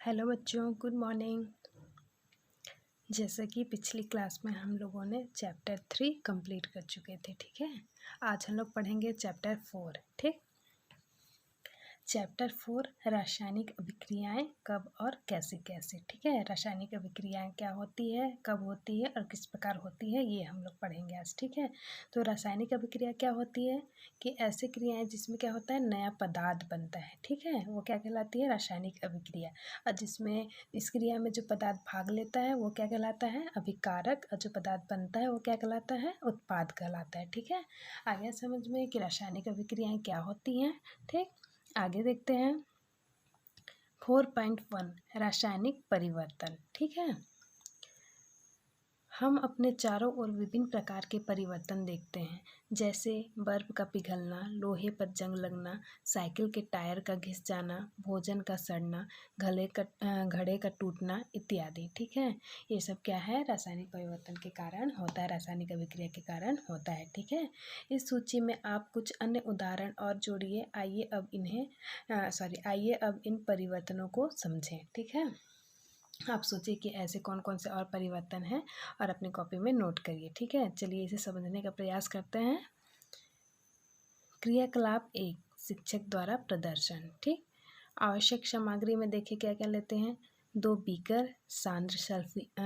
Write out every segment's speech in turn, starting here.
Hello बच्चों, good morning. जैसे कि पिछली क्लास में हम लोगों ने चैप्टर 3 कंप्लीट कर चुके थे, ठीक है। आज हम लोग पढ़ेंगे चैप्टर 4, ठीक। चैप्टर 4 रासायनिक अभिक्रियाएं कब और कैसे कैसे, ठीक है। रासायनिक अभिक्रियाएं क्या होती है, कब होती है और किस प्रकार होती है, ये हम लोग पढ़ेंगे आज, ठीक है। तो रासायनिक अभिक्रिया क्या होती है कि ऐसी क्रियाएं जिसमें क्या होता है, नया पदार्थ बनता है, ठीक है, वो क्या कहलाती है, रासायनिक अभिक्रिया। और जिसमें इस क्रिया में जो पदार्थ भाग लेता है वो क्या कहलाता है, अभिकारक। और जो पदार्थ बनता है वो क्या कहलाता है, उत्पाद कहलाता है, ठीक है। आगे समझ में कि रासायनिक अभिक्रियाएं क्या होती हैं, ठीक। आगे देखते हैं 4.1 रासायनिक परिवर्तन, ठीक है। हम अपने चारों ओर विभिन्न प्रकार के परिवर्तन देखते हैं, जैसे बर्फ का पिघलना, लोहे पर जंग लगना, साइकिल के टायर का घिस जाना, भोजन का सड़ना, घड़े का टूटना इत्यादि, ठीक है। ये सब क्या है, रासायनिक परिवर्तन के कारण होता है, रासायनिक अभिक्रिया के कारण होता है, ठीक है। इस सूची में आप कुछ अन्य उदाहरण और जोड़िए। आइए अब इन परिवर्तनों को समझें, ठीक है। आप सोचिए कि ऐसे कौन कौन से और परिवर्तन हैं और अपनी कॉपी में नोट करिए, ठीक है। चलिए इसे समझने का प्रयास करते हैं। क्रियाकलाप 1, शिक्षक द्वारा प्रदर्शन, ठीक। आवश्यक सामग्री में देखिए क्या क्या लेते हैं, 2 बीकर, सांद्र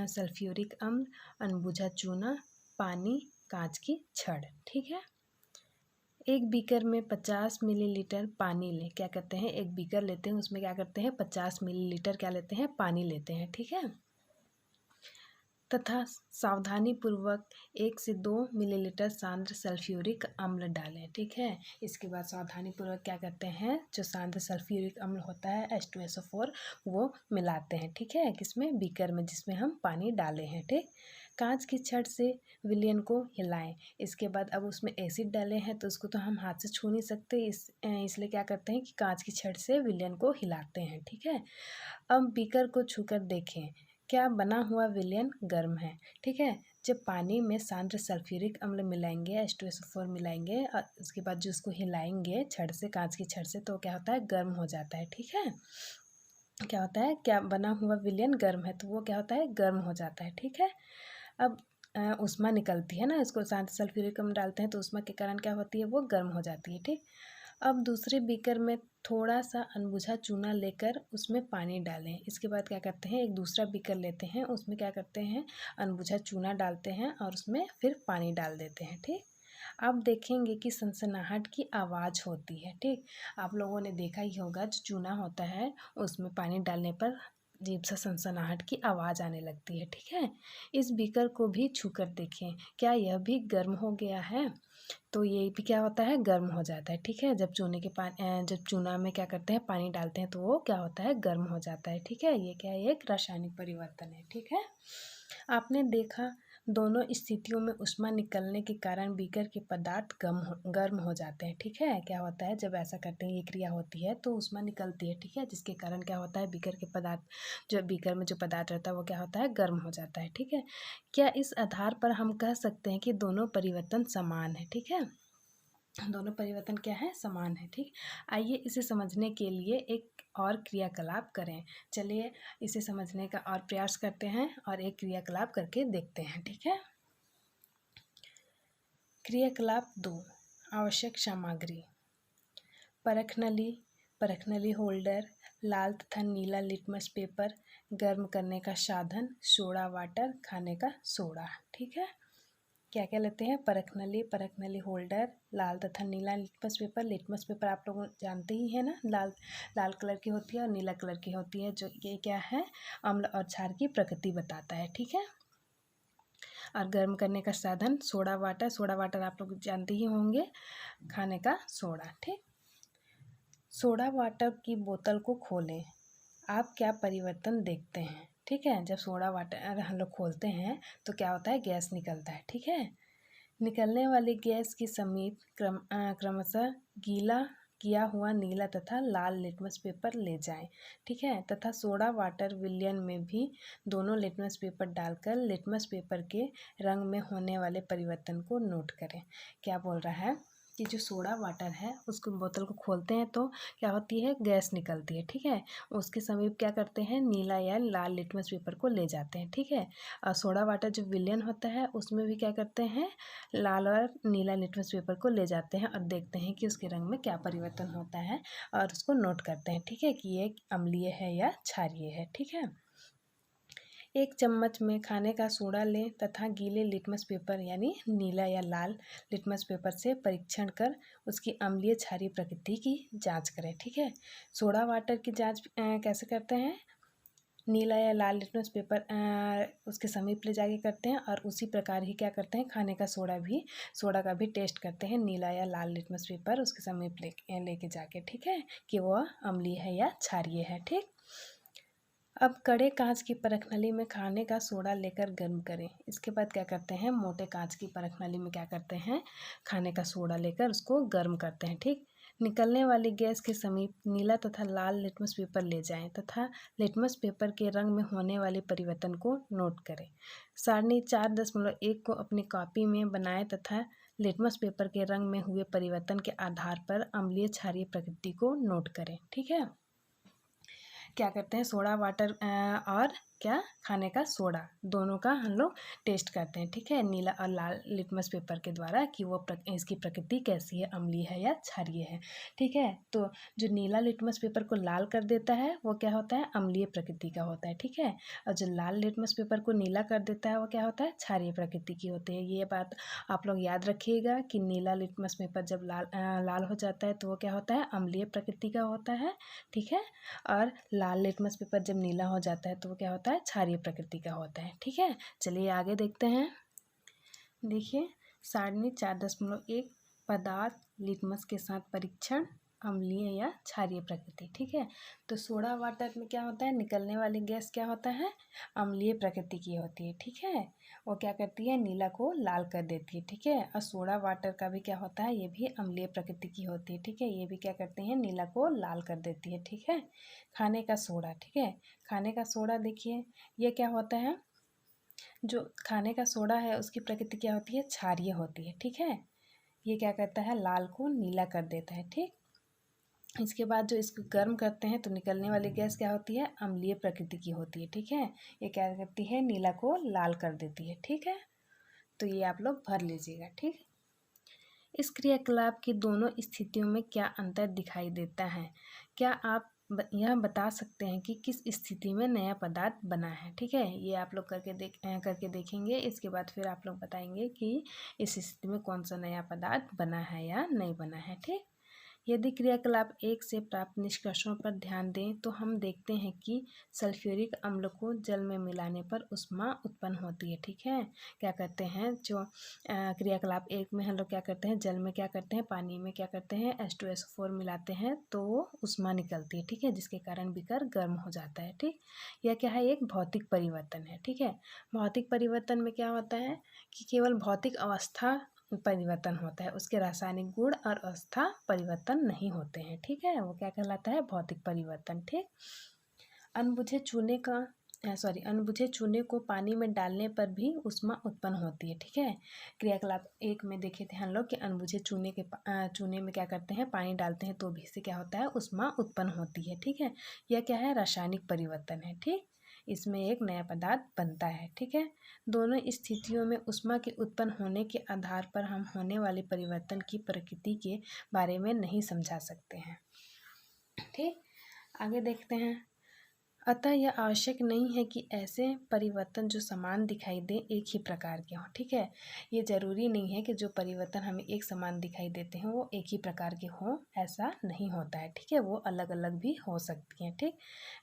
सल्फ्यूरिक अम्ल, अनबुझा चूना, पानी, कांच की छड़, ठीक है। एक बीकर में 50 मिलीलीटर पानी लें। क्या करते हैं, एक बीकर लेते हैं, उसमें क्या करते हैं, 50 मिलीलीटर क्या लेते हैं, पानी लेते हैं, ठीक है। तथा सावधानी पूर्वक 1 से 2 मिलीलीटर सांद्र सल्फ्यूरिक अम्ल डालें, ठीक है। इसके बाद सावधानी पूर्वक क्या करते हैं, जो सांद्र सल्फ्यूरिक अम्ल होता है H2SO4 वो मिलाते हैं, ठीक है, किसमें, बीकर में जिसमें हम पानी डाले हैं, ठीक। कांच की छड़ से विलयन को हिलाएं। इसके बाद अब उसमें एसिड डाले हैं तो उसको तो हम हाथ से छू नहीं सकते, इसलिए क्या करते हैं कि कांच की छड़ से विलयन को हिलाते हैं, ठीक है। अब बीकर को छूकर देखें, क्या बना हुआ विलयन गर्म है, ठीक है। जब पानी में सांद्र सल्फ्यूरिक अम्ल मिलाएंगे, H2SO4 मिलाएंगे और उसके बाद जो उसको हिलाएंगे छड़ से, कांच की छड़ से, तो क्या होता है, गर्म हो जाता है, ठीक है। क्या होता है, क्या बना हुआ विलयन गर्म है तो वो क्या होता है, गर्म हो जाता है, ठीक है। अब ऊष्मा निकलती है ना, इसको सांद्र सल्फ्यूरिक अम्ल डालते हैं तो ऊष्मा के कारण क्या होती है, वो गर्म हो जाती है, ठीक। अब दूसरे बीकर में थोड़ा सा अनबुझा चूना लेकर उसमें पानी डालें। इसके बाद क्या करते हैं, एक दूसरा बीकर लेते हैं, उसमें क्या करते हैं, अनबुझा चूना डालते हैं और उसमें फिर पानी डाल देते हैं, ठीक। आप देखेंगे कि सनसनाहट की आवाज़ होती है, ठीक। आप लोगों ने देखा ही होगा, जो चूना होता है उसमें पानी डालने पर अजीब सा सनसनाहट की आवाज़ आने लगती है, ठीक है। इस बीकर को भी छूकर देखें, क्या यह भी गर्म हो गया है, तो ये भी क्या होता है, गर्म हो जाता है, ठीक है। जब चूना में क्या करते हैं, पानी डालते हैं तो वो क्या होता है, गर्म हो जाता है, ठीक है। ये क्या है, एक रासायनिक परिवर्तन है, ठीक है। आपने देखा दोनों स्थितियों में ऊष्मा निकलने के कारण बीकर के पदार्थ गर्म हो जाते हैं, ठीक है। क्या होता है, जब ऐसा करते हैं, ये क्रिया होती है तो ऊष्मा निकलती है, ठीक है, जिसके कारण क्या होता है, बीकर के पदार्थ, जो बीकर में जो पदार्थ रहता है वो क्या होता है, गर्म हो जाता है, ठीक है। क्या इस आधार पर हम कह सकते हैं कि दोनों परिवर्तन समान है, ठीक है, दोनों परिवर्तन क्या है, समान है, ठीक। आइए इसे समझने के लिए एक और क्रियाकलाप करें। चलिए इसे समझने का और प्रयास करते हैं और एक क्रियाकलाप करके देखते हैं, ठीक है। क्रियाकलाप 2, आवश्यक सामग्री, परखनली होल्डर, लाल तथा नीला लिटमस पेपर, गर्म करने का साधन, सोडा वाटर, खाने का सोडा, ठीक है। क्या क्या लेते हैं, परखनली होल्डर, लाल तथा नीला लिटमस पेपर आप लोग जानते ही हैं ना, लाल कलर की होती है और नीला कलर की होती है, जो ये क्या है, अम्ल और क्षार की प्रकृति बताता है, ठीक है। और गर्म करने का साधन सोडा वाटर आप लोग जानते ही होंगे, खाने का सोडा, ठीक। सोडा वाटर की बोतल को खोलें, आप क्या परिवर्तन देखते हैं, ठीक है। जब सोडा वाटर हम लोग खोलते हैं तो क्या होता है, गैस निकलता है, ठीक है। निकलने वाली गैस के समीप क्रमशः गीला किया हुआ नीला तथा लाल लिटमस पेपर ले जाएं, ठीक है, तथा सोडा वाटर विलयन में भी दोनों लिटमस पेपर डालकर लिटमस पेपर के रंग में होने वाले परिवर्तन को नोट करें। क्या बोल रहा है कि जो सोडा वाटर है उसको बोतल को खोलते हैं तो क्या होती है, गैस निकलती है, ठीक है। उसके समीप क्या करते हैं, नीला या लाल लिटमस पेपर को ले जाते हैं, ठीक है। और सोडा वाटर जो विलयन होता है उसमें भी क्या करते हैं, लाल और नीला लिटमस पेपर को ले जाते हैं और देखते हैं कि उसके रंग में क्या परिवर्तन होता है और उसको नोट करते हैं, ठीक है, कि ये अम्लीय है या क्षारीय है, ठीक है। एक चम्मच में खाने का सोडा लें तथा गीले लिटमस पेपर यानी नीला या लाल लिटमस पेपर से परीक्षण कर उसकी अम्लीय क्षारीय प्रकृति की जांच करें, ठीक है। सोडा वाटर की जांच कैसे करते हैं, नीला या लाल लिटमस पेपर उसके समीप ले जाके करते हैं और उसी प्रकार ही क्या करते हैं, खाने का सोडा का भी टेस्ट करते हैं नीला या लाल लिटमस पेपर उसके समीप लेके जाके, ठीक है, कि वह अम्लीय है या क्षारीय है, ठीक। अब कड़े कांच की परख नली में खाने का सोडा लेकर गर्म करें। इसके बाद क्या करते हैं, मोटे कांच की परख नली में क्या करते हैं, खाने का सोडा लेकर उसको गर्म करते हैं, ठीक। निकलने वाली गैस के समीप नीला तथा लाल लिटमस पेपर ले जाएं तथा लिटमस पेपर के रंग में होने वाले परिवर्तन को नोट करें। सारणी 4.1 को अपनी कॉपी में बनाएं तथा लिटमस पेपर के रंग में हुए परिवर्तन के आधार पर अम्लीय क्षारीय प्रकृति को नोट करें, ठीक है। क्या करते हैं, सोडा वाटर और क्या, खाने का सोडा दोनों का हम लोग टेस्ट करते हैं, ठीक है, नीला और लाल लिटमस पेपर के द्वारा कि वो इसकी प्रकृति कैसी है, अम्लीय है या क्षारीय है, ठीक है। तो जो नीला लिटमस पेपर को लाल कर देता है वो क्या होता है, अम्लीय प्रकृति का होता है, ठीक है। और जो लाल लिटमस पेपर को नीला कर देता है वो क्या होता है, क्षारीय प्रकृति की होती है। ये बात आप लोग याद रखिएगा कि नीला लिटमस पेपर जब लाल हो जाता है तो वो क्या होता है, अम्लीय प्रकृति का होता है, ठीक है। और लाल लिटमस पेपर जब नीला हो जाता है तो वो क्या होता है, क्षारीय प्रकृति का होता है, ठीक है। चलिए आगे देखते हैं। देखिए सारणी 4.1 पदार्थ लिटमस के साथ परीक्षण अम्लीय या क्षारीय प्रकृति, ठीक है। तो सोडा वाटर में क्या होता है, निकलने वाली गैस क्या होता है, अम्लीय प्रकृति की होती है, ठीक है। वो क्या करती है, नीला को लाल कर देती है, ठीक है। और सोडा वाटर का भी क्या होता है, ये भी अम्लीय प्रकृति की होती है, ठीक है। ये भी क्या करते हैं, नीला को लाल कर देती है, ठीक है। खाने का सोडा, ठीक है, खाने का सोडा देखिए ये क्या होता है, जो खाने का सोडा है उसकी प्रकृति क्या होती है, क्षारीय होती है, ठीक है। ये क्या करता है, लाल को नीला कर देता है, ठीक। इसके बाद जो इसको गर्म करते हैं तो निकलने वाली गैस क्या होती है, अम्लीय प्रकृति की होती है, ठीक है। ये क्या करती है, नीला को लाल कर देती है, ठीक है। तो ये आप लोग भर लीजिएगा, ठीक। इस क्रियाकलाप की दोनों स्थितियों में क्या अंतर दिखाई देता है, क्या आप यह बता सकते हैं कि किस स्थिति में नया पदार्थ बना है, ठीक है। ये आप लोग करके देखेंगे। इसके बाद फिर आप लोग बताएंगे कि इस स्थिति में कौन सा नया पदार्थ बना है या नहीं बना है, ठीक। यदि क्रियाकलाप 1 से प्राप्त निष्कर्षों पर ध्यान दें तो हम देखते हैं कि सल्फ्यूरिक अम्ल को जल में मिलाने पर ऊष्मा उत्पन्न होती है, ठीक है। क्या करते हैं, जो क्रियाकलाप 1 में हम लोग क्या करते हैं, जल में क्या करते हैं, पानी में क्या करते हैं, H2SO4 मिलाते हैं तो वो ऊष्मा निकलती है, ठीक है, जिसके कारण बीकर गर्म हो जाता है, ठीक। यह क्या है, एक भौतिक परिवर्तन है, ठीक है। भौतिक परिवर्तन में क्या होता है कि केवल भौतिक अवस्था परिवर्तन होता है, उसके रासायनिक गुण और अवस्था परिवर्तन नहीं होते हैं, ठीक है। वो क्या कहलाता है, भौतिक परिवर्तन, ठीक। अनबुझे चूने को पानी में डालने पर भी ऊष्मा उत्पन्न होती है, ठीक है। क्रियाकलाप 1 में देखे थे हम लोग कि अनबुझे चूने में क्या करते हैं, पानी डालते हैं तो भी इससे क्या होता है, ऊष्मा उत्पन्न होती है, ठीक है। यह क्या है, रासायनिक परिवर्तन है, ठीक। इसमें एक नया पदार्थ बनता है, ठीक है। दोनों स्थितियों में ऊष्मा के उत्पन्न होने के आधार पर हम होने वाले परिवर्तन की प्रकृति के बारे में नहीं समझा सकते हैं, ठीक। आगे देखते हैं। अतः यह आवश्यक नहीं है कि ऐसे परिवर्तन जो समान दिखाई दे एक ही प्रकार के हों, ठीक है। ये ज़रूरी नहीं है कि जो परिवर्तन हमें एक समान दिखाई देते हैं वो एक ही प्रकार के हों, ऐसा नहीं होता है, ठीक है। वो अलग अलग भी हो सकती हैं, ठीक।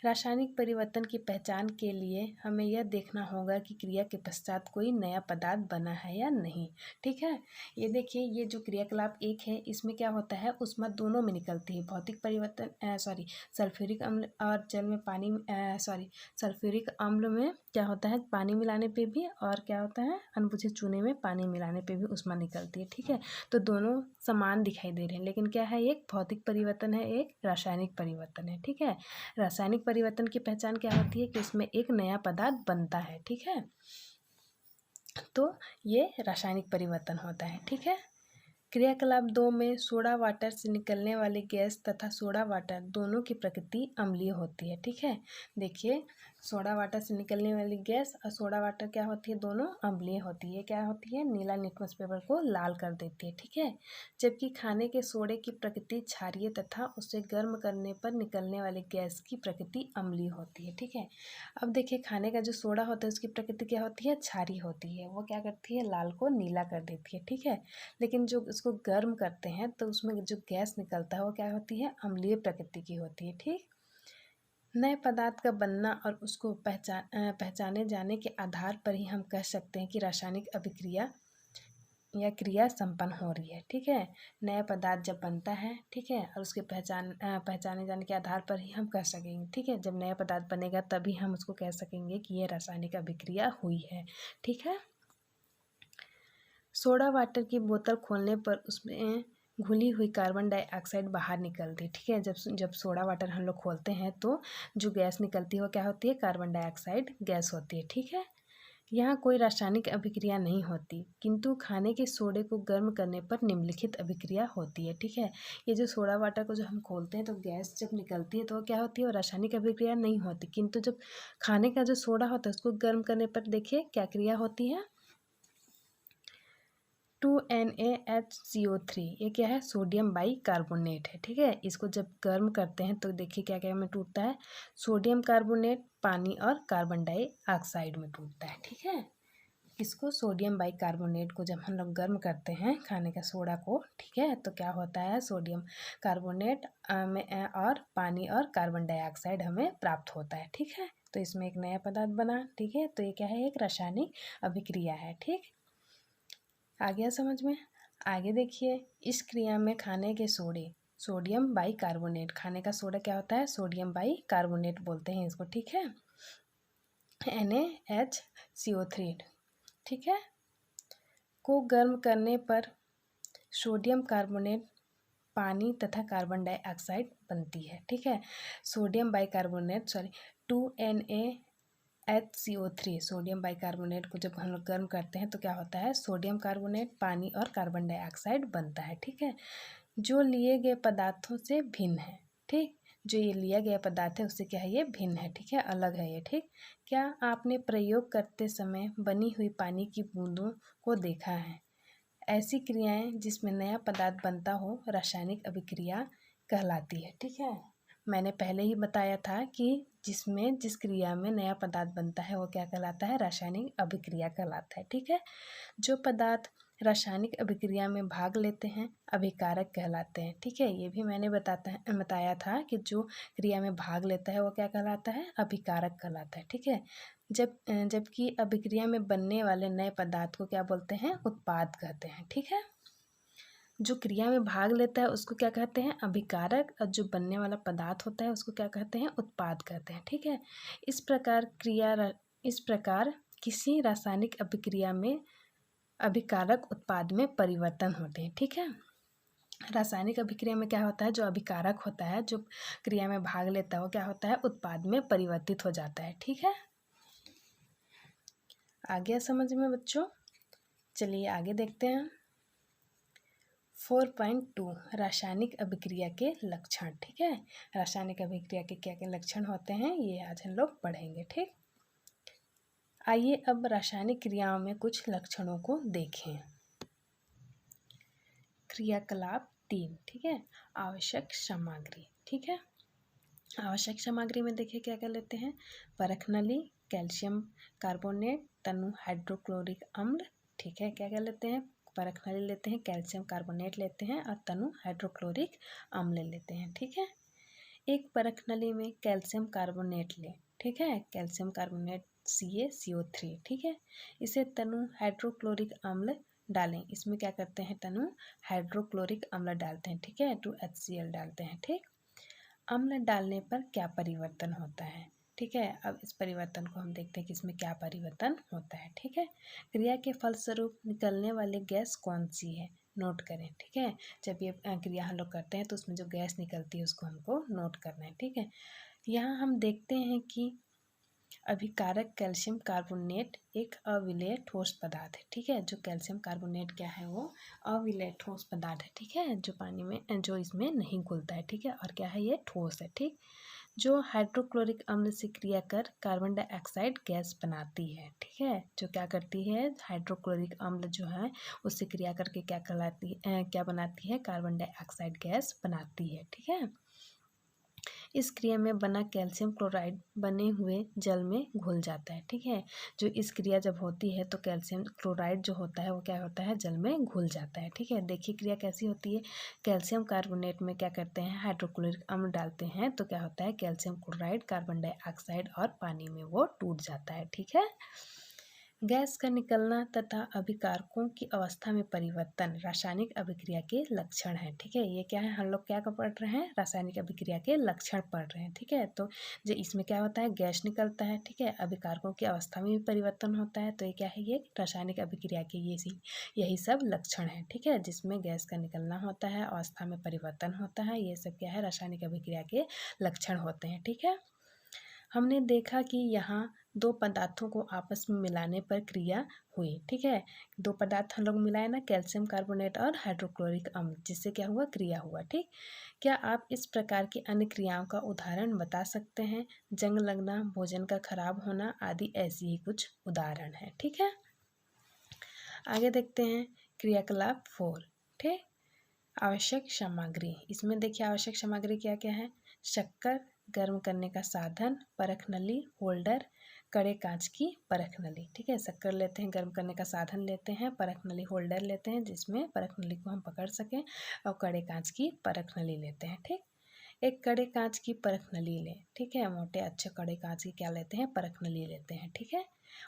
रासायनिक परिवर्तन की पहचान के लिए हमें यह देखना होगा कि क्रिया के पश्चात कोई नया पदार्थ बना है या नहीं, ठीक है। ये देखिए, ये जो क्रियाकलाप 1 है इसमें क्या होता है, ऊष्मा दोनों में निकलती है। भौतिक परिवर्तन सल्फ्यूरिक अम्ल और जल में पानी सल्फ्यूरिक अम्ल में क्या होता है, पानी मिलाने पे भी, और क्या होता है, अनबुझे चूने में पानी मिलाने पे भी ऊष्मा निकलती है, ठीक है। तो दोनों समान दिखाई दे रहे हैं, लेकिन क्या है, एक भौतिक परिवर्तन है, एक रासायनिक परिवर्तन है, ठीक है। रासायनिक परिवर्तन की पहचान क्या होती है कि उसमें एक नया पदार्थ बनता है, ठीक है। तो ये रासायनिक परिवर्तन होता है, ठीक है। क्रियाकलाप 2 में सोडा वाटर से निकलने वाली गैस तथा सोडा वाटर दोनों की प्रकृति अम्लीय होती है। ठीक है, देखिए सोडा वाटर से निकलने वाली गैस और सोडा वाटर क्या होती है, दोनों अम्लीय होती है। क्या होती है, नीला लिटमस पेपर को लाल कर देती है। ठीक है, जबकि खाने के सोडे की प्रकृति क्षारीय तथा उसे गर्म करने पर निकलने वाली गैस की प्रकृति अम्लीय होती है। ठीक है, अब देखिए खाने का जो सोडा होता है उसकी प्रकृति क्या होती है, क्षारीय होती है। वो क्या करती है, लाल को नीला कर देती है। ठीक है, लेकिन जो उसको गर्म करते हैं तो उसमें जो गैस निकलता है वो क्या होती है, अम्लीय प्रकृति की होती है। ठीक, नए पदार्थ का बनना और उसको पहचाने जाने के आधार पर ही हम कह सकते हैं कि रासायनिक अभिक्रिया या क्रिया संपन्न हो रही है। ठीक है, नया पदार्थ जब बनता है, ठीक है, और उसके पहचाने जाने के आधार पर ही हम कह सकेंगे। ठीक है, जब नया पदार्थ बनेगा तभी हम उसको कह सकेंगे कि ये रासायनिक अभिक्रिया हुई है। ठीक है, सोडा वाटर की बोतल खोलने पर उसमें घुली हुई कार्बन डाइऑक्साइड बाहर निकलती है। ठीक है, जब सोडा वाटर हम लोग खोलते हैं तो जो गैस निकलती है वो क्या होती है, कार्बन डाइऑक्साइड गैस होती है। ठीक है, यहाँ कोई रासायनिक अभिक्रिया नहीं होती, किंतु खाने के सोडे को गर्म करने पर निम्नलिखित अभिक्रिया होती है। ठीक है, ये जो सोडा वाटर को जो हम खोलते हैं तो गैस जब निकलती है तो वो क्या होती है, वो रासायनिक अभिक्रिया नहीं होती, किंतु जब खाने का जो सोडा होता है उसको गर्म करने पर देखिए क्या क्रिया होती है, 2NaHCO3, ये क्या है, सोडियम बाई कार्बोनेट है। ठीक है, इसको जब गर्म करते हैं तो देखिए क्या क्या में टूटता है, सोडियम कार्बोनेट, पानी और कार्बन डाइऑक्साइड में टूटता है। ठीक है, इसको सोडियम बाई कार्बोनेट को जब हम लोग गर्म करते हैं खाने का सोडा को, ठीक है, तो क्या होता है, सोडियम कार्बोनेट में और पानी और कार्बन डाइऑक्साइड हमें प्राप्त होता है। ठीक है, तो इसमें एक नया पदार्थ बना। ठीक है, तो ये क्या है, एक रासायनिक अभिक्रिया है। ठीक, आ गया समझ में। आगे देखिए, इस क्रिया में खाने के सोडे, सोडियम बाई कार्बोनेट, खाने का सोडा क्या होता है, सोडियम बाई कार्बोनेट बोलते हैं इसको। ठीक है, NaHCO3, ठीक है, को गर्म करने पर सोडियम कार्बोनेट, पानी तथा कार्बन डाइऑक्साइड बनती है। ठीक है, sodium by carbonate 2NaHCO3, sodium bicarbonate को जब हम लोग गर्म करते हैं तो क्या होता है, सोडियम कार्बोनेट, पानी और कार्बन डाइऑक्साइड बनता है। ठीक है, जो लिए गए पदार्थों से भिन्न है। ठीक, जो ये लिया गया पदार्थ है उससे क्या है, ये भिन्न है। ठीक है, अलग है ये। ठीक, क्या आपने प्रयोग करते समय बनी हुई पानी की बूंदों को देखा है, ऐसी क्रियाएं जिसमें नया पदार्थ बनता हो रासायनिक अभिक्रिया कहलाती है। ठीक है, मैंने पहले ही बताया था कि जिस क्रिया में नया पदार्थ बनता है वो क्या कहलाता है, रासायनिक अभिक्रिया कहलाता है। ठीक है, जो पदार्थ रासायनिक अभिक्रिया में भाग लेते हैं अभिकारक कहलाते हैं। ठीक है, ये भी मैंने बताया था कि जो क्रिया में भाग लेता है वो क्या कहलाता है, अभिकारक कहलाता है। ठीक है, जबकि अभिक्रिया में बनने वाले नए पदार्थ को क्या बोलते हैं, उत्पाद कहते हैं। ठीक है, जो क्रिया में भाग लेता है उसको क्या कहते हैं, अभिकारक, और जो बनने वाला पदार्थ होता है उसको क्या कहते हैं, उत्पाद कहते हैं। ठीक है, इस प्रकार किसी रासायनिक अभिक्रिया में अभिकारक उत्पाद में परिवर्तन होते हैं। ठीक है, रासायनिक अभिक्रिया में क्या होता है, जो अभिकारक होता है, जो क्रिया में भाग लेता है वो क्या होता है, उत्पाद में परिवर्तित हो जाता है। ठीक है, आ गया समझ में बच्चों। चलिए आगे देखते हैं 4.2 रासायनिक अभिक्रिया के लक्षण। ठीक है, रासायनिक अभिक्रिया के क्या क्या लक्षण होते हैं ये आज हम लोग पढ़ेंगे। ठीक, आइए अब रासायनिक क्रियाओं में कुछ लक्षणों को देखें। क्रियाकलाप 3, ठीक है, आवश्यक सामग्री। ठीक है, आवश्यक सामग्री में देखिए क्या क्या लेते हैं, परख नली, कैल्शियम कार्बोनेट, तनु हाइड्रोक्लोरिक अम्ल। ठीक है, क्या क्या लेते हैं, परख नली लेते हैं, कैल्शियम कार्बोनेट लेते हैं और तनु हाइड्रोक्लोरिक अम्ल लेते हैं। ठीक है, एक परख नली में कैल्शियम कार्बोनेट लें। ठीक है, कैल्शियम कार्बोनेट CaCO3। ठीक है, इसे तनु हाइड्रोक्लोरिक अम्ल डालें। इसमें क्या करते हैं, तनु हाइड्रोक्लोरिक अम्ल डालते हैं। ठीक है, 2HCl डालते हैं। ठीक, अम्ल डालने पर क्या परिवर्तन होता है। ठीक है, अब इस परिवर्तन को हम देखते हैं कि इसमें क्या परिवर्तन होता है। ठीक है, क्रिया के फलस्वरूप निकलने वाली गैस कौन सी है, नोट करें। ठीक है, जब ये क्रिया हम लोग करते हैं तो उसमें जो गैस निकलती है उसको हमको नोट करना है। ठीक है, यहाँ हम देखते हैं कि अभिकारक कैल्शियम कार्बोनेट एक अविलेय ठोस पदार्थ है। ठीक है, जो कैल्शियम कार्बोनेट क्या है, वो अविलेय ठोस पदार्थ है। ठीक है, जो पानी में, जो इसमें नहीं घुलता है। ठीक है, और क्या है, ये ठोस है। ठीक, जो हाइड्रोक्लोरिक अम्ल से क्रिया कर कार्बन डाइऑक्साइड गैस बनाती है। ठीक है, जो क्या करती है, हाइड्रोक्लोरिक अम्ल जो है उससे क्रिया करके क्या कहलाती है, क्या बनाती है, कार्बन डाइऑक्साइड गैस बनाती है। ठीक है, इस क्रिया में बना कैल्शियम क्लोराइड बने हुए जल में घुल जाता है। ठीक है, जो इस क्रिया जब होती है तो कैल्शियम क्लोराइड जो होता है वो क्या होता है, जल में घुल जाता है। ठीक है, देखिए क्रिया कैसी होती है। कैल्शियम कार्बोनेट में क्या करते हैं, हाइड्रोक्लोरिक अम्ल डालते हैं तो क्या होता है, कैल्शियम क्लोराइड, कार्बन डाइऑक्साइड और पानी में वो टूट जाता है। ठीक है, गैस का निकलना तथा अभिकारकों की अवस्था में परिवर्तन रासायनिक अभिक्रिया के लक्षण है। ठीक है, ये क्या है, हम लोग क्या पढ़ रहे हैं, रासायनिक अभिक्रिया के लक्षण पढ़ रहे हैं। ठीक है, तो जो इसमें क्या होता है, गैस निकलता है। ठीक है, अभिकारकों की अवस्था में भी परिवर्तन होता है, तो ये क्या है, ये रासायनिक अभिक्रिया के यही सब लक्षण है। ठीक है, जिसमें गैस का निकलना होता है, अवस्था में परिवर्तन होता है, ये सब क्या है, रासायनिक अभिक्रिया के लक्षण होते हैं। ठीक है, हमने देखा कि यहाँ दो पदार्थों को आपस में मिलाने पर क्रिया हुई। ठीक है, दो पदार्थ हम लोग मिलाए ना, कैल्शियम कार्बोनेट और हाइड्रोक्लोरिक अम्ल, जिससे क्या हुआ, क्रिया हुआ। ठीक, क्या आप इस प्रकार की अन्य क्रियाओं का उदाहरण बता सकते हैं। जंग लगना, भोजन का खराब होना आदि ऐसी ही कुछ उदाहरण है। ठीक है, आगे देखते हैं क्रियाकलाप 4। ठीक, आवश्यक सामग्री। इसमें देखिए आवश्यक सामग्री क्या क्या है, शक्कर, गर्म करने का साधन, परख नली, होल्डर, कड़े कांच की परख नली। ठीक है, शक्कर लेते हैं, गर्म करने का साधन लेते हैं, परख नली, होल्डर लेते हैं जिसमें परख नली को हम पकड़ सकें, और कड़े कांच की परख नली लेते हैं। ठीक, एक कड़े कांच की परख नली लें। ठीक है, मोटे अच्छे कड़े कांच की क्या लेते हैं, परख नली लेते हैं। ठीक है,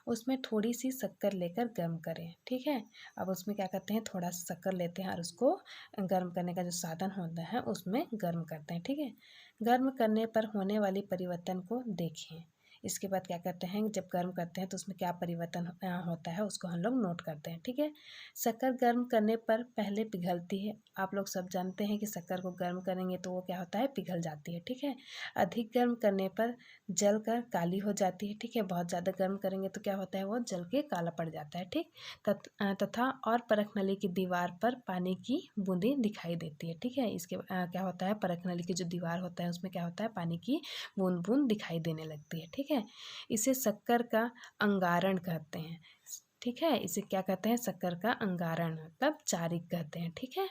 उसमें थोड़ी सी शक्कर लेकर गर्म करें। ठीक है, अब उसमें क्या करते हैं, थोड़ा सा शक्कर लेते हैं और उसको गर्म करने का जो साधन होता है उसमें गर्म करते हैं। ठीक है, गर्म करने पर होने वाली परिवर्तन को देखें। इसके बाद क्या करते हैं, जब गर्म करते हैं तो उसमें क्या परिवर्तन होता है उसको हम लोग नोट करते हैं। ठीक है, शक्कर गर्म करने पर पहले पिघलती है। आप लोग सब जानते हैं कि शक्कर को गर्म करेंगे तो वो क्या होता है, पिघल जाती है। ठीक है, अधिक गर्म करने पर जल कर काली हो जाती है। ठीक है, बहुत ज़्यादा गर्म करेंगे तो क्या होता है, वो जल के काला पड़ जाता है। ठीक, तथा और परख नली की दीवार पर पानी की बूंदें दिखाई देती है। ठीक है, इसके क्या होता है, परख नली की जो दीवार होता है उसमें क्या होता है, पानी की बूंद बूंद दिखाई देने लगती है। ठीक है, इसे शक्कर का अंगारण कहते हैं। ठीक है, इसे क्या कहते हैं, शक्कर का अंगारण मतलब चारिक कहते हैं। ठीक है,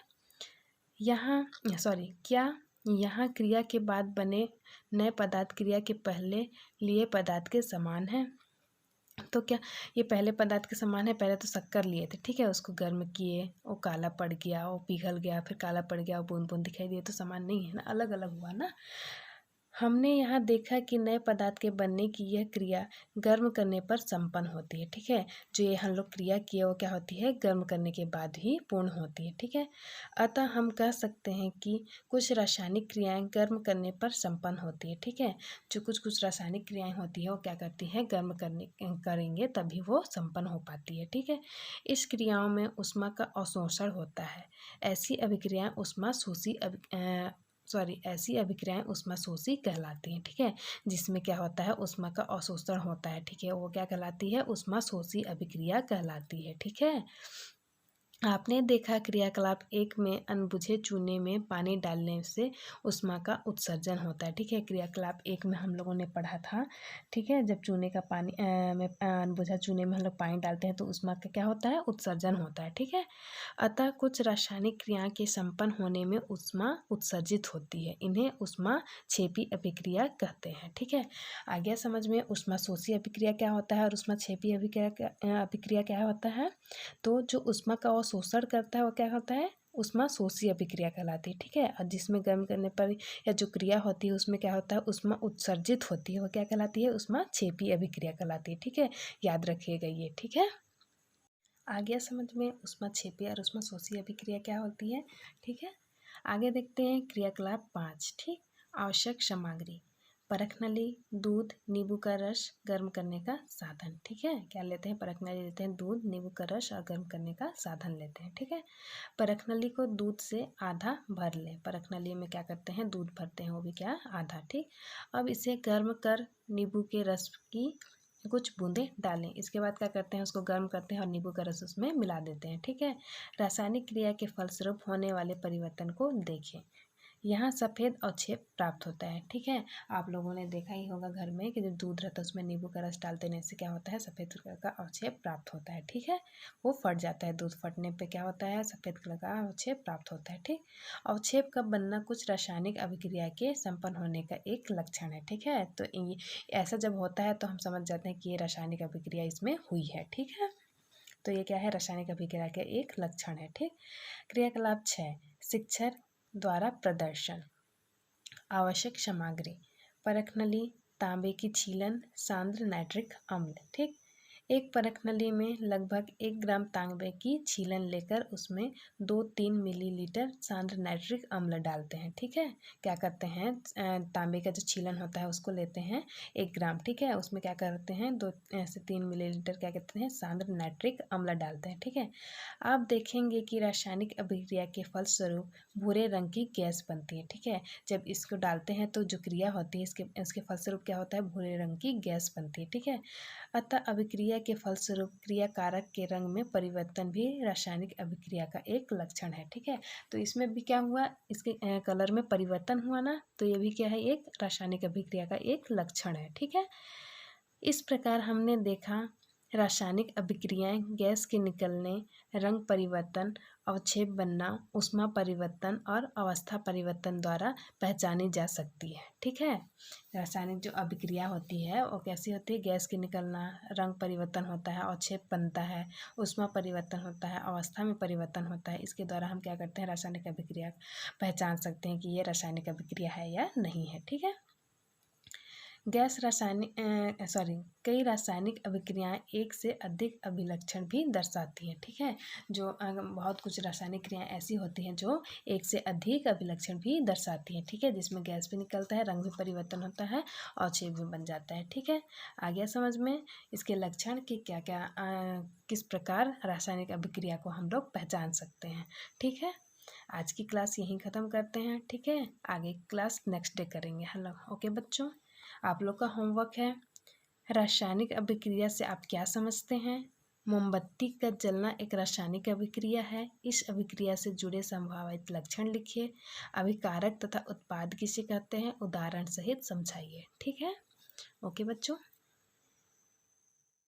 क्या यहाँ क्रिया के बाद बने नए पदार्थ क्रिया के पहले लिए पदार्थ के समान है। तो क्या ये पहले पदार्थ के समान है, पहले तो शक्कर लिए थे। ठीक है, उसको गर्म किए, वो काला पड़ गया, वो पिघल गया, फिर काला पड़ गया, वो बूंद बूंद दिखाई दिए, तो समान नहीं है ना, अलग अलग हुआ ना। हमने यहाँ देखा कि नए पदार्थ के बनने की यह क्रिया गर्म करने पर संपन्न होती है। ठीक है, जो ये हम लोग क्रिया किए वो क्या होती है, गर्म करने के बाद ही पूर्ण होती है। ठीक है, अतः हम कह सकते हैं कि कुछ रासायनिक क्रियाएं गर्म करने पर संपन्न होती है। ठीक है, जो कुछ रासायनिक क्रियाएं होती है वो क्या करती हैं, गर्म करेंगे तभी वो संपन्न हो पाती है। ठीक है, इस क्रियाओं में ऊष्मा का अवशोषण होता है। ऐसी अभिक्रियाएं ऐसी अभिक्रियाएं ऊष्माशोषी कहलाती हैं। ठीक है, जिसमें क्या होता है, ऊष्मा का अवशोषण होता है। ठीक है, वो क्या कहलाती है, ऊष्माशोषी अभिक्रिया कहलाती है। ठीक है, आपने देखा क्रियाकलाप 1 में अनबुझे चूने में पानी डालने से ऊष्मा का उत्सर्जन होता है। ठीक है, क्रियाकलाप 1 में हम लोगों ने पढ़ा था। ठीक है, जब चूने का पानी में अनबुझा चूने में हम लोग पानी डालते हैं तो ऊष्मा का क्या होता है, उत्सर्जन होता है। ठीक है, अतः कुछ रासायनिक क्रियाओं के संपन्न होने में ऊष्मा उत्सर्जित होती है, इन्हें ऊष्माक्षेपी अभिक्रिया कहते हैं। ठीक है, आ गया समझ में ऊष्माशोषी अभिक्रिया क्या होता है और ऊष्माक्षेपी अभिक्रिया क्या होता है। तो जो ऊष्मा का अवशोषण करता है वो क्या होता है, ऊष्माशोषी अभिक्रिया कहलाती है। ठीक है, और जिसमें गर्म करने पर या जो क्रिया होती है उसमें क्या होता है, ऊष्मा उत्सर्जित होती है, वो क्या कहलाती है, ऊष्माक्षेपी अभिक्रिया कहलाती है। ठीक है, याद रखिएगा ये। ठीक है, आ गया समझ में ऊष्माक्षेपी और ऊष्माशोषी अभिक्रिया क्या होती है। ठीक है, आगे देखते हैं क्रियाकलाप 5। ठीक, आवश्यक सामग्री, परख नली, दूध, नींबू का रस, गर्म करने का साधन। ठीक है, क्या लेते हैं, परख नली लेते हैं, दूध, नींबू का रस और गर्म करने का साधन लेते हैं। ठीक है, परख नली को दूध से आधा भर लें। परख नली में क्या करते हैं, दूध भरते हैं, वो भी क्या, आधा। ठीक, अब इसे गर्म कर नींबू के रस की कुछ बूंदे डालें। इसके बाद क्या करते हैं, उसको गर्म करते हैं और नींबू का रस उसमें मिला देते हैं। ठीक है। रासायनिक क्रिया के फलस्वरूप होने वाले परिवर्तन को देखें। यहाँ सफ़ेद अवक्षेप प्राप्त होता है। ठीक है। आप लोगों ने देखा ही होगा घर में कि जब दूध रहता है उसमें नींबू का रस डाल देने से क्या होता है, सफ़ेद कलर का अवक्षेप प्राप्त होता है। ठीक है। वो फट जाता है, दूध फटने पे क्या होता है, सफ़ेद कलर का अवक्षेप प्राप्त होता है। ठीक। अवक्षेप का बनना कुछ रासायनिक अभिक्रिया के संपन्न होने का एक लक्षण है। ठीक है। तो ऐसा जब होता है तो हम समझ जाते हैं कि ये रासायनिक अभिक्रिया इसमें हुई है। ठीक है। तो ये क्या है, रासायनिक अभिक्रिया का एक लक्षण है। ठीक। क्रियाकलाप 6, शिक्षक द्वारा प्रदर्शन। आवश्यक सामग्री, परखनली, तांबे की छीलन, सांद्र नाइट्रिक अम्ल। ठीक। एक परखनली में लगभग 1 ग्राम तांबे की छीलन लेकर उसमें 2-3 मिलीलीटर सांद्र नाइट्रिक अम्ल डालते हैं। ठीक है। क्या करते हैं, तांबे का जो छीलन होता है उसको लेते हैं 1 ग्राम। ठीक है। उसमें क्या करते हैं, 2 से 3 मिलीलीटर क्या कहते हैं, सांद्र नाइट्रिक अम्ल डालते हैं। ठीक है। आप देखेंगे कि रासायनिक अभिक्रिया के फलस्वरूप भूरे रंग की गैस बनती है। ठीक है। जब इसको डालते हैं तो जो क्रिया होती है इसके फलस्वरूप क्या होता है, भूरे रंग की गैस बनती है। ठीक है। अतः अभिक्रिया के फलस्वरूप क्रिया कारक के रंग में परिवर्तन भी रासायनिक अभिक्रिया का एक लक्षण है। ठीक है। तो इसमें भी क्या हुआ, इसके कलर में परिवर्तन हुआ ना, तो ये भी क्या है, एक रासायनिक अभिक्रिया का एक लक्षण है। ठीक है। इस प्रकार हमने देखा रासायनिक अभिक्रियाएं गैस के निकलने, रंग परिवर्तन, अवक्षेप बनना, ऊष्मा परिवर्तन और अवस्था परिवर्तन द्वारा पहचानी जा सकती है। ठीक है। रासायनिक जो अभिक्रिया होती है वो कैसी होती है, गैस के निकलना, रंग परिवर्तन होता है, अवक्षेप बनता है, ऊष्मा परिवर्तन होता है, अवस्था में परिवर्तन होता है। इसके द्वारा हम क्या करते हैं, रासायनिक अभिक्रिया पहचान सकते हैं कि ये रासायनिक अभिक्रिया है या नहीं है। ठीक है। कई रासायनिक अभिक्रियाएं एक से अधिक अभिलक्षण भी दर्शाती हैं। ठीक है। जो बहुत कुछ रासायनिक क्रियाएं ऐसी होती हैं जो एक से अधिक अभिलक्षण भी दर्शाती हैं। ठीक है। जिसमें गैस भी निकलता है, रंग भी परिवर्तन होता है और छेद भी बन जाता है। ठीक है। आ गया समझ में इसके लक्षण कि क्या क्या किस प्रकार रासायनिक अभिक्रिया को हम लोग पहचान सकते हैं। ठीक है। आज की क्लास यहीं ख़त्म करते हैं। ठीक है। आगे क्लास नेक्स्ट डे करेंगे। हेलो, ओके बच्चों, आप लोग का होमवर्क है, रासायनिक अभिक्रिया से आप क्या समझते हैं। मोमबत्ती का जलना एक रासायनिक अभिक्रिया है। इस अभिक्रिया से जुड़े संभावित लक्षण लिखिए। अभिकारक तथा उत्पाद किसे कहते हैं, उदाहरण सहित समझाइए। ठीक है। ओके बच्चों।